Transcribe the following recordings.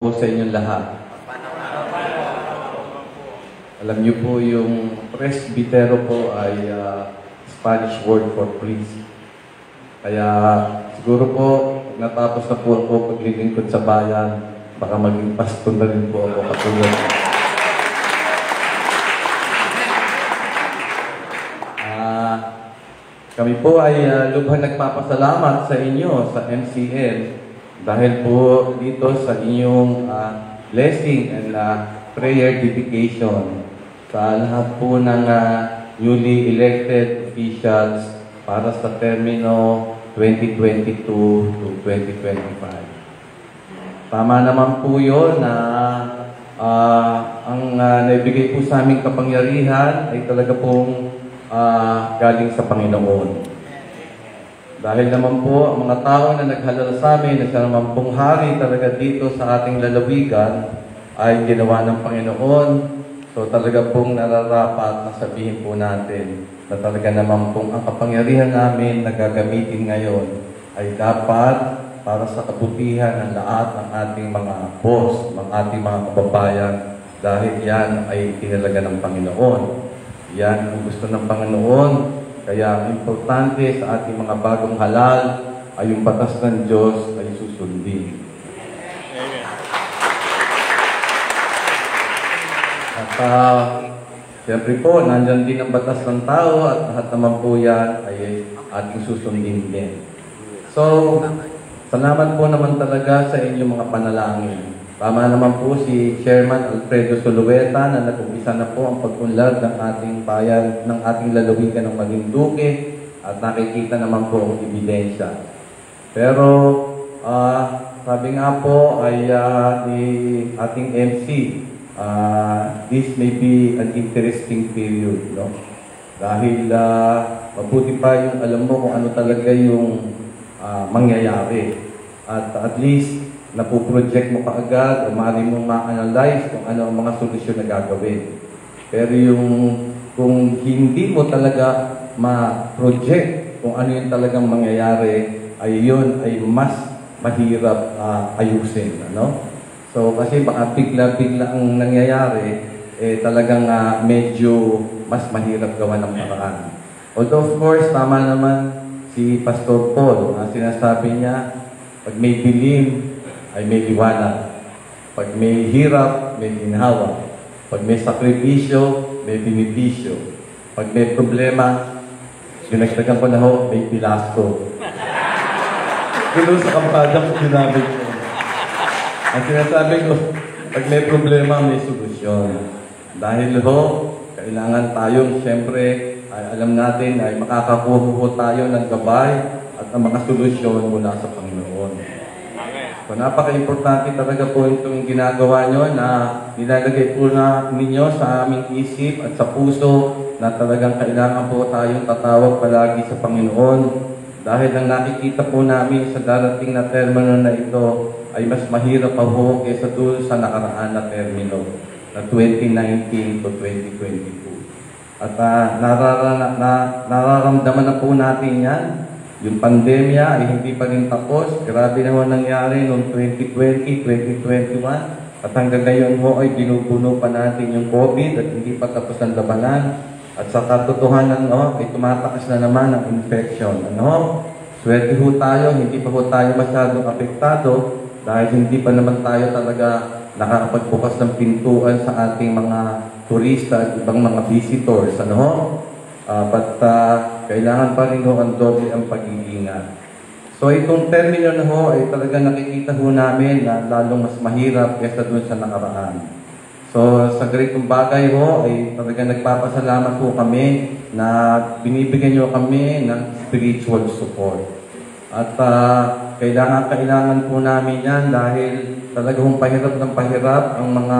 po sa inyong lahat. Alam niyo po yung presbitero po ay Spanish word for priest. Kaya siguro po, natapos na po ako paglilingkod sa bayan, baka maging pastor na rin po ako katulad. Kami po ay lubhang nagpapasalamat sa inyo, sa MCL, dahil po dito sa inyong blessing and prayer dedication sa lahat po ng newly elected officials para sa termino 2022 to 2025. Tama naman po yun na ang naibigay po sa aming kapangyarihan ay talaga pong galing sa Panginoon. Dahil naman po, ang mga tao na naghalal sa amin, na siya naman pong hari talaga dito sa ating lalawigan, ay ginawa ng Panginoon. So talaga pong nararapat na sabihin po natin na talaga naman pong ang kapangyarihan namin na gagamitin ngayon ay dapat para sa kabutihan ng lahat ng ating mga boss, ng ating mga kababayan, dahil yan ay tinalaga ng Panginoon. Yan ang gusto ng Panginoon. Kaya importante sa ating mga bagong halal ay yung batas ng Diyos ay susundin. Amen. At siyempre po, nandyan din ang batas ng tao at lahat naman po yan ay ating susundin din. So, salamat po naman talaga sa inyong mga panalangin. Tama naman po si Chairman Alfredo Sulueta na nag-umpisa na po ang pag-unlad ng ating bayan, ng ating lalawigan ng Marinduque at nakikita naman po ang ebidensya. Pero sabi nga po ay ni ating MC, this may be an interesting period, no? Dahil mabuti pa yung alam mo kung ano talaga yung mangyayari. At least napuproject mo kaagad o maaari mong ma-analyze kung ano ang mga solusyon na gagawin. Pero yung kung hindi mo talaga ma-project kung ano yung talagang mangyayari, ay yun ay mas mahirap ayusin. Ano? So kasi baka bigla-bigla ang nangyayari, talagang medyo mas mahirap gawa ng paraan. Although of course, tama naman si Pastor Paul, sinasabi niya, pag may dilim, ay may liwanag. Pag may hirap, may ginhawa. Pag may sakripisyo, may benepisyo. Pag may problema, dinagdagan ko na ho, may pilasto. Gulo sa kampanya ko ginamit ko. Ang sinasabi ko, pag may problema, may solusyon. Dahil ho, kailangan tayong, siyempre, ay alam natin ay makakakuha po tayo ng gabay at ang mga solusyon mula sa Panginoon. So, napaka-importante talaga po itong ginagawa nyo na nilalagay po na ninyo sa aming isip at sa puso na talagang kailangan po tayong tatawag palagi sa Panginoon dahil ang nakikita po namin sa darating na termino na ito ay mas mahirap pa po kaysa doon sa nakaraan na termino na 2019 to 2022. At nararamdaman na po natin yan. Yung pandemya ay hindi pa rin tapos. Grabe naman nangyari noong 2020, 2021. At hanggang ngayon ho ay binubuno pa natin yung COVID at hindi pa tapos ang labanan. At sa katotohanan ay tumataas na naman ang infection. Swerte ho tayo, hindi pa ho tayo masyadong apektado dahil hindi pa naman tayo talaga nakakapagbukas ng pintuan sa ating mga turista at ibang mga visitors. But kailangan pa rin ho ang doble ang pag-iingat. So itong termino na ho ay talaga nakikita ho namin na lalong mas mahirap kaysa doon sa nakaraan. So sa ganitong bagay ho ay talaga nagpapasalamat po kami na binibigyan nyo kami ng spiritual support. At kailangan po namin yan dahil talagang pahirap ng pahirap ang mga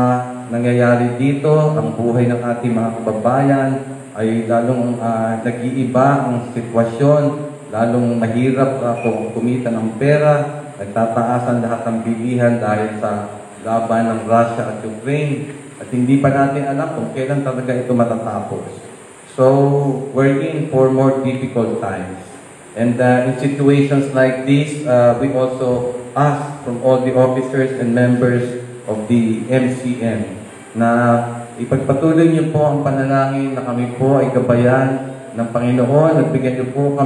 nangyayari dito, ang buhay ng ating mga kababayan, ay lalong nag-iiba ang sitwasyon, lalong mahirap kung kumita ng pera, nagtataasan lahat ng bilihan dahil sa laban ng Russia at Ukraine, at hindi pa natin alam kung kailan talaga ito matatapos. So, we're in for more difficult times. And in situations like this, we also ask from all the officers and members of the MCM na ipagpatuloy niyo po ang panalangin na kami po ay gabayan ng Panginoon at bigyan niyo po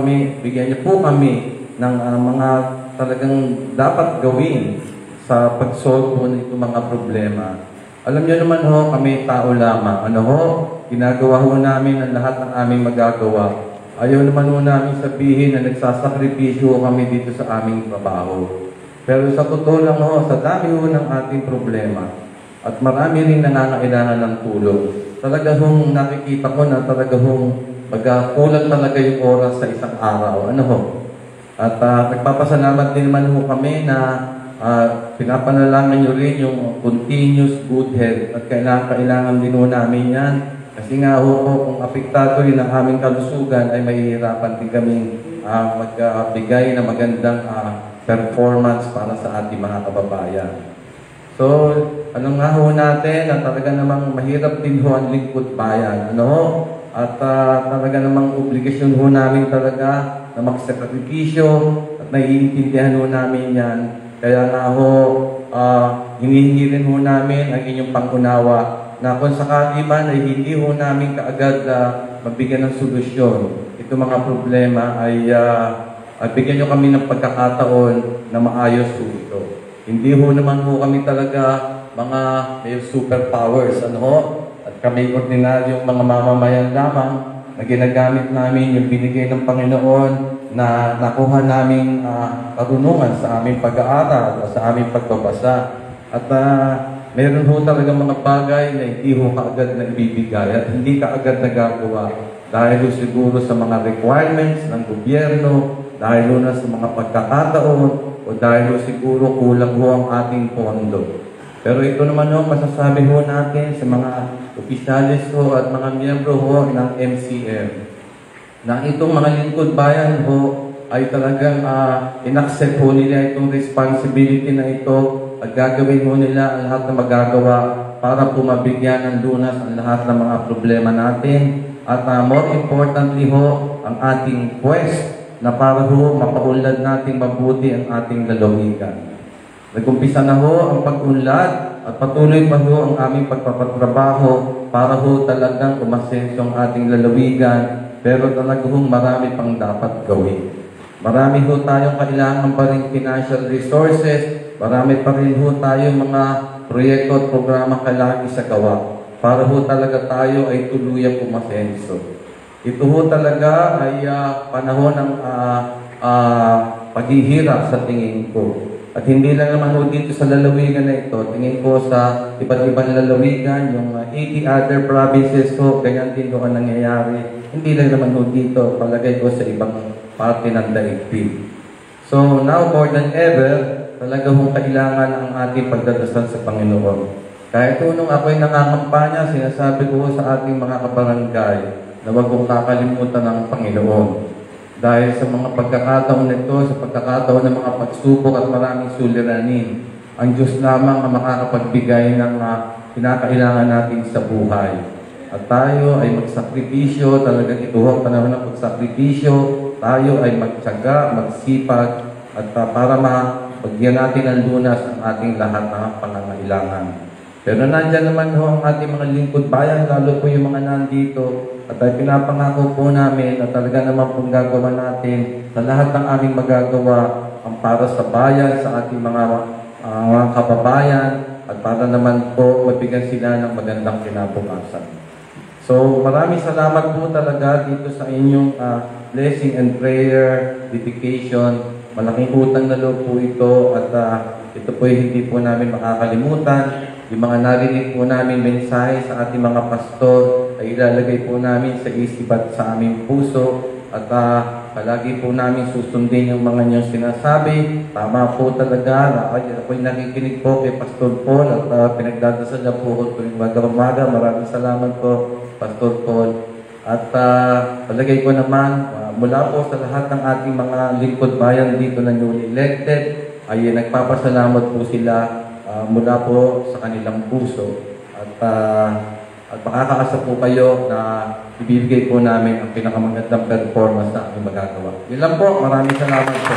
kami ng mga talagang dapat gawin sa pag-solve po ng itong mga problema. Alam niyo naman ho, kami tao lamang. Ano ho, ginagawa ho namin ang lahat ng aming magagawa. Ayaw naman ho namin sabihin na nagsasakripisyo kami dito sa aming trabaho. Pero sa totoo lang ho, sa dami ho ng ating problema at marami rin nangangailangan ng tulong. Talaga hong nakikita ko na talaga hong magkulang talaga yung oras sa isang araw. Ano ho? At nagpapasalamat din naman ho kami na pinapanalangin nyo rin yung continuous good health at kailangan din ho namin yan. Kasi nga ho, kung apektado rin ang aming kalusugan ay mahihirapan din kaming magbigay na magandang performance para sa ating mga kababayan. So, ano nga ho natin na talaga namang mahirap din ho ang lingkod bayan. Ano ho? At talaga namang obligasyon ho namin talaga na magsakripisyo at naiintindihan ho namin yan. Kaya nga ho, hinihingi rin ho namin ang inyong pangunawa na kung sakali man ay hindi ho namin kaagad mabigyan ng solusyon. Ito mga problema ay bigyan nyo kami ng pagkakataon na maayos ho ito. Hindi ho naman ho kami talaga mga may superpowers. Ano ho? At kami ordinaryong mga mamamayan lamang na ginagamit namin yung binigay ng Panginoon na nakuha naming karunungan sa aming pag-aaral o sa aming pagbabasa. At meron ho talaga mga bagay na hindi ho kaagad na ibibigay at hindi kaagad nagagawa dahil ho siguro sa mga requirements ng gobyerno, dahil ho na sa mga pagkakataon, o dahil ho siguro kulang ho ang ating pondo. Pero ito naman ho, masasabi ho natin sa mga opisyalis ho at mga miyembro ho ng MCM na itong mga lingkod bayan ho ay talagang inaccept ho nila itong responsibility na ito at gagawin ho nila ang lahat na magagawa para po mabigyan ng lunas ang lahat ng mga problema natin at more importantly ho, ang ating quest na para ho mapaunlad natin mabuti ang ating lalawigan. Nag-umpisa na ho ang pag-unlad at patuloy pa ho ang aming pagpapatrabaho para ho talagang umasenso ang ating lalawigan, pero talaga ho marami pang dapat gawin. Marami ho tayong kailangan pa rin financial resources, marami pa rin ho tayong mga proyekto at programa kailangan isagawa para ho talaga tayo ay tuluyang umasenso. Ito ho talaga ay panahon ng paghihirap sa tingin ko. At hindi lang naman ho dito sa lalawigan na ito, tingin ko sa iba't ibang lalawigan, yung 80 other provinces ho, ganyan din ho ang nangyayari. Hindi lang naman ho dito, palagay ko sa ibang parte ng daigdig. So now more than ever, talaga hong kailangan ang ating pagdadasal sa Panginoon. Kahit nung ako'y nangangampanya, sinasabi ko sa ating mga kabarangay na huwag kong kakalimutan ng Panginoon. Dahil sa mga pagkakataon nito, sa pagkakataon ng mga pagsubok at maraming suliranin, ang Diyos lamang ang makakapagbigay ng kinakailangan natin sa buhay. At tayo ay magsakripisyo, talagang ito ang panahon ng pagsakripisyo, tayo ay magtiyaga, magsipag, at para mabagyan natin ng lunas ang ating lahat ng pangangailangan. Pero nandyan naman ho ang ating mga lingkod bayan, lalo po yung mga nandito. At ay pinapangako po namin na talaga naman pong gagawa natin sa lahat ng aming magagawa ang para sa bayan, sa ating mga kababayan, at para naman po mabigyan sila ng magandang kinabukasan. So maraming salamat po talaga dito sa inyong blessing and prayer, dedication. Malaking utang na loob po ito at ito po hindi po namin makakalimutan. Yung mga narinig po namin mensahe sa ating mga pastor ay ilalagay po namin sa isip at sa aming puso at palagi po namin susundin yung mga niyong sinasabi. Tama po talaga. Ako'y nakikinig po kay Pastor Paul at pinagdadasal na po ko tuwing umaga. Maraming salamat po, Pastor Paul. At palagay ko naman, mula po sa lahat ng ating mga lingkod bayan dito na newly elected, ay nagpapasalamat po sila mula po sa kanilang puso at makakaasa po kayo na ibibigay po namin ang pinakamagandang performance na aming magagawa. Yun lang po. Maraming salamat po.